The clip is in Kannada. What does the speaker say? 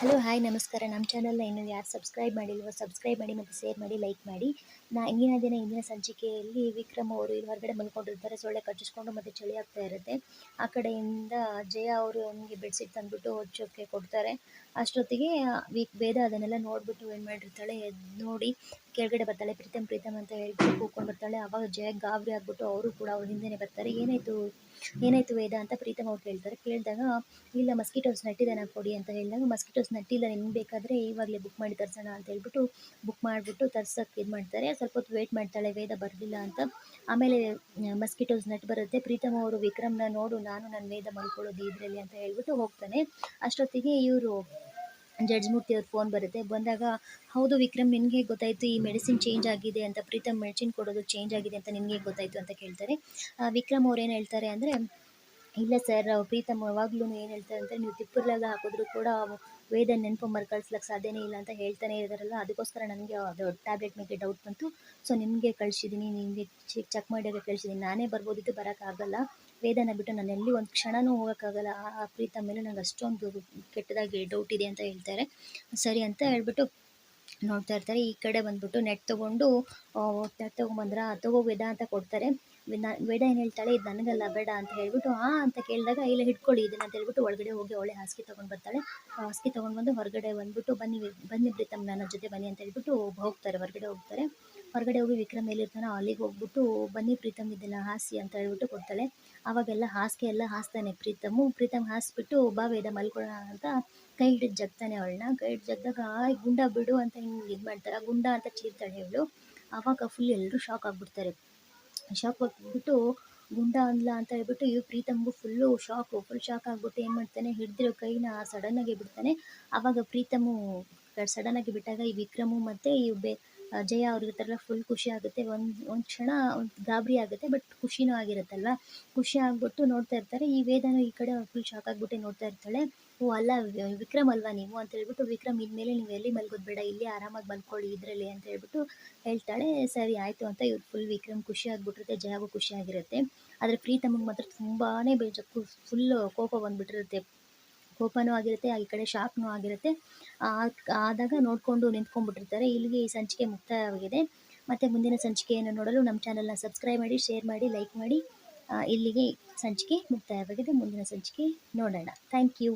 ಹಲೋ ಹಾಯ್ ನಮಸ್ಕಾರ. ನಮ್ಮ ಚಾನಲ್ನ ಇನ್ನೂ ಯಾರು ಸಬ್ಸ್ಕ್ರೈಬ್ ಮಾಡಿಲ್ವೋ ಸಬ್ಸ್ಕ್ರೈಬ್ ಮಾಡಿ ಮತ್ತು ಶೇರ್ ಮಾಡಿ, ಲೈಕ್ ಮಾಡಿ. ಇಂದಿನ ಸಂಚಿಕೆಯಲ್ಲಿ ವಿಕ್ರಮ್ ಅವರು ಇಲ್ಲಿ ಹೊರಗಡೆ ಮಲ್ಕೊಂಡಿರ್ತಾರೆ. ಸೊಳ್ಳೆ ಕಚ್ಚಿಸ್ಕೊಂಡು ಮತ್ತು ಚಳಿ ಆಗ್ತಾ ಇರುತ್ತೆ. ಆ ಕಡೆಯಿಂದ ಜಯ ಅವರು ಅವನಿಗೆ ಬೆಡ್ಶೀಟ್ ತಂದುಬಿಟ್ಟು ಹೊಚ್ಚೋಕ್ಕೆ ಕೊಡ್ತಾರೆ. ಅಷ್ಟೊತ್ತಿಗೆ ವೇದ ಅದನ್ನೆಲ್ಲ ನೋಡಿಬಿಟ್ಟು ಏನು ಮಾಡಿರ್ತಾಳೆ, ನೋಡಿ ಕೆಳಗಡೆ ಬರ್ತಾಳೆ. ಪ್ರೀತಮ್ ಪ್ರೀತಮ್ ಅಂತ ಹೇಳ್ಬಿಟ್ಟು ಕೂತ್ಕೊಂಡು ಬರ್ತಾಳೆ. ಆವಾಗ ಜಯ ಗಾಬರಿ ಆಗ್ಬಿಟ್ಟು ಅವರು ಕೂಡ ಅವ್ರ ಹಿಂದೆನೇ ಬರ್ತಾರೆ. ಏನಾಯಿತು ವೇದ ಅಂತ ಪ್ರೀತಮ್ ಅವ್ರು ಕೇಳ್ತಾರೆ. ಕೇಳಿದಾಗ ಇಲ್ಲ ಮಸ್ಕಿಟೋಸ್ ನಟ್ಟಿದ್ದಾನೆ ಕೊಡಿ ಅಂತ ಹೇಳಿದಾಗ, ಮಸ್ಕಿಟೋಸ್ ನಟ್ಟಿಲ್ಲ, ನಿಮ್ಗೆ ಬೇಕಾದರೆ ಇವಾಗಲೇ ಬುಕ್ ಮಾಡಿ ತರಿಸೋಣ ಅಂತ ಹೇಳ್ಬಿಟ್ಟು ಬುಕ್ ಮಾಡಿಬಿಟ್ಟು ತರ್ಸೋಕ್ಕೆ ಇದು ಮಾಡ್ತಾರೆ. ಸ್ವಲ್ಪ ಹೊತ್ತು ವೆಯ್ಟ್ ಮಾಡ್ತಾಳೆ ವೇದ ಬರಲಿಲ್ಲ ಅಂತ. ಆಮೇಲೆ ಮಸ್ಕಿಟೋಸ್ ನಟ್ ಬರುತ್ತೆ. ಪ್ರೀತಮ್ ಅವರು ವಿಕ್ರಮ್ನ ನೋಡು, ನಾನು ನನ್ನ ವೇದ ಮಲ್ಕೊಳ್ಳೋದು ಇದರಲ್ಲಿ ಅಂತ ಹೇಳ್ಬಿಟ್ಟು ಹೋಗ್ತಾನೆ. ಅಷ್ಟೊತ್ತಿಗೆ ಇವರು ಜಡ್ಜ್ ಮೂರ್ತಿ ಅವ್ರ ಫೋನ್ ಬರುತ್ತೆ. ಬಂದಾಗ ಹೌದು ವಿಕ್ರಮ್, ನಿನಗೆ ಗೊತ್ತಾಯಿತು ಈ ಮೆಡಿಸಿನ್ ಚೇಂಜ್ ಆಗಿದೆ ಅಂತ, ಪ್ರೀತಮ್ ಮೆಡಿಸಿನ್ ಕೊಡೋದು ಚೇಂಜ್ ಆಗಿದೆ ಅಂತ ನಿನಗೆ ಗೊತ್ತಾಯಿತು ಅಂತ ಕೇಳ್ತಾರೆ. ವಿಕ್ರಮ್ ಅವ್ರು ಏನು ಹೇಳ್ತಾರೆ ಅಂದರೆ, ಇಲ್ಲ ಸರ್, ಪ್ರೀತಮ್ ಯಾವಾಗ್ಲೂ ಏನು ಹೇಳ್ತಾರೆ ಅಂದರೆ, ನೀವು ತಿಪ್ಪರ್ಲಾಗ ಹಾಕಿದ್ರು ಕೂಡ ವೇದ ನೆನಪು ಮರುಕಳಿಸ್ಲಿಕ್ಕೆ ಸಾಧ್ಯನೇ ಇಲ್ಲ ಅಂತ ಹೇಳ್ತಾನೆ ಇದ್ದಾರಲ್ಲ, ಅದಕ್ಕೋಸ್ಕರ ನನಗೆ ಅದು ಟ್ಯಾಬ್ಲೆಟ್ ಮೇಲೆ ಡೌಟ್ ಬಂತು. ಸೊ ನಿಮಗೆ ಕಳಿಸಿದ್ದೀನಿ, ನಿಮಗೆ ಚೆಕ್ ಮಾಡೋಕ್ಕೆ ಕಳಿಸಿದ್ದೀನಿ. ನಾನೇ ಬರ್ಬೋದಿತ್ತು, ಬರೋಕ್ಕಾಗಲ್ಲ. ವೇದನ ಬಿಟ್ಟು ನಾನು ಎಲ್ಲಿ ಒಂದು ಕ್ಷಣನೂ ಹೋಗೋಕ್ಕಾಗಲ್ಲ. ಆ ಪ್ರೀತಮ್ ಮೇಲೆ ನನಗೆ ಅಷ್ಟೊಂದು ಕೆಟ್ಟದಾಗಿ ಡೌಟ್ ಇದೆ ಅಂತ ಹೇಳ್ತಾರೆ. ಸರಿ ಅಂತ ಹೇಳ್ಬಿಟ್ಟು ನೋಡ್ತಾ ಇರ್ತಾರೆ. ಈ ಕಡೆ ಬಂದ್ಬಿಟ್ಟು ನೆಟ್ ತೊಗೊಂಬಂದ್ರ ತಗೋ ವೇದ ಅಂತ ಕೊಡ್ತಾರೆ. ವೇದ ಏನು ಹೇಳ್ತಾಳೆ, ಇದು ನನಗಲ್ಲ, ಬೇಡ ಅಂತ ಹೇಳ್ಬಿಟ್ಟು ಅಂತ ಕೇಳಿದಾಗ, ಇಲ್ಲ ಹಿಡ್ಕೊಳ್ಳಿ ಇದನ್ನ ಅಂತ ಹೇಳ್ಬಿಟ್ಟು ಒಳಗಡೆ ಹೋಗಿ ಅವಳೆ ಹಾಸಿಗೆ ತೊಗೊಂಡು ಬರ್ತಾಳೆ. ಹಾಸಿಗೆ ತೊಗೊಂಡು ಹೊರಗಡೆ ಬಂದ್ಬಿಟ್ಟು ಬನ್ನಿ ಪ್ರೀತಮ್ ನನ್ನ ಜೊತೆ ಬನ್ನಿ ಅಂತ ಹೇಳ್ಬಿಟ್ಟು ಹೊರಗಡೆ ಹೋಗಿ ವಿಕ್ರಮ್ ಎಲ್ಲಿರ್ತಾನೋ ಅಲ್ಲಿಗೆ ಹೋಗ್ಬಿಟ್ಟು, ಬನ್ನಿ ಪ್ರೀತಮ್ ಇದನ್ನ ಹಾಸಿ ಅಂತ ಹೇಳ್ಬಿಟ್ಟು ಕೊಡ್ತಾಳೆ. ಆವಾಗೆಲ್ಲ ಹಾಸಿಗೆ ಎಲ್ಲ ಹಾಸ್ತಾನೆ ಪ್ರೀತಮ್ ಹಾಸ್ಬಿಟ್ಟು, ಬಾ ವೇದ ಮಲ್ಕೊಳ್ಳೋಣ ಅಂತ ಕೈ ಹಿಡಿದು ಜಗ್ತಾನೆ ಅವಳನ್ನ. ಕೈ ಹಿಡಿದು ಜಗ್ದಾಗ ಗುಂಡ ಬಿಡು ಅಂತ ಹಿಂಗೆ ಇದು ಮಾಡ್ತಾರೆ. ಗುಂಡ ಅಂತ ಚೀರ್ತಾಳೆ ಇವಳು. ಆವಾಗ ಫುಲ್ ಎಲ್ಲರೂ ಶಾಕ್ ಆಗಿಬಿಡ್ತಾರೆ. ಶಾಕ್ ಆಗಿಬಿಟ್ಟು ಗುಂಡ ಅನ್ಲ ಅಂತ ಹೇಳ್ಬಿಟ್ಟು ಪ್ರೀತಮ್ಗೂ ಫುಲ್ ಶಾಕ್ ಆಗ್ಬಿಟ್ಟು ಏನು ಮಾಡ್ತಾನೆ, ಹಿಡ್ದಿರೋ ಕೈನ ಸಡನ್ನಾಗಿ ಬಿಡ್ತಾನೆ. ಆವಾಗ ಪ್ರೀತಮು ಸಡನ್ನಾಗಿ ಬಿಟ್ಟಾಗ ಈ ವಿಕ್ರಮು ಮತ್ತು ಜಯ ಅವ್ರಿಗೆ ಥರ ಫುಲ್ ಖುಷಿ ಆಗುತ್ತೆ. ಒಂದು ಕ್ಷಣ ಗಾಬರಿ ಆಗುತ್ತೆ, ಬಟ್ ಖುಷಿನೂ ಆಗಿರುತ್ತಲ್ವ. ಖುಷಿ ಆಗ್ಬಿಟ್ಟು ನೋಡ್ತಾ ಇರ್ತಾರೆ. ಈ ವೇದನೂ ಈ ಕಡೆ ಫುಲ್ ಶಾಕ್ ಆಗಿಬಿಟ್ಟು ನೋಡ್ತಾ ಇರ್ತಾಳೆ. ಓ ಅಲ್ಲ, ವಿಕ್ರಮ್ ಅಲ್ವಾ ನೀವು ಅಂತ ಹೇಳ್ಬಿಟ್ಟು, ವಿಕ್ರಮ್ ಇನ್ಮೇಲೆ ನೀವು ಎಲ್ಲಿ ಮಲ್ಗೋದು ಬೇಡ, ಇಲ್ಲಿ ಆರಾಮಾಗಿ ಮಲ್ಕೊಳ್ಳಿ ಇದರಲ್ಲಿ ಅಂತ ಹೇಳ್ಬಿಟ್ಟು ಹೇಳ್ತಾಳೆ. ಸರಿ ಆಯಿತು ಅಂತ ಇವ್ರು ಫುಲ್ ವಿಕ್ರಮ್ ಖುಷಿ ಆಗಿಬಿಟ್ಟಿರುತ್ತೆ, ಜಯಾಗೂ ಖುಷಿ ಆಗಿರುತ್ತೆ. ಆದರೆ ಪ್ರೀತಮ್ಗೆ ಮಾತ್ರ ತುಂಬಾ ಫುಲ್ ಕೋಪ ಬಂದುಬಿಟ್ಟಿರುತ್ತೆ. ಕೋಪನೂ ಆಗಿರುತ್ತೆ, ಈ ಕಡೆ ಶಾಕ್ನೂ ಆಗಿರುತ್ತೆ. ಆದಾಗ ನೋಡಿಕೊಂಡು ನಿಂತ್ಕೊಂಡ್ಬಿಟ್ಟಿರ್ತಾರೆ. ಇಲ್ಲಿಗೆ ಈ ಸಂಚಿಕೆ ಮುಕ್ತಾಯವಾಗಿದೆ. ಮತ್ತು ಮುಂದಿನ ಸಂಚಿಕೆಯನ್ನು ನೋಡಲು ನಮ್ಮ ಚಾನಲ್ನ ಸಬ್ಸ್ಕ್ರೈಬ್ ಮಾಡಿ, ಶೇರ್ ಮಾಡಿ, ಲೈಕ್ ಮಾಡಿ. ಇಲ್ಲಿಗೆ ಸಂಚಿಕೆ ಮುಕ್ತಾಯವಾಗಿದೆ. ಮುಂದಿನ ಸಂಚಿಕೆ ನೋಡೋಣ. Thank you.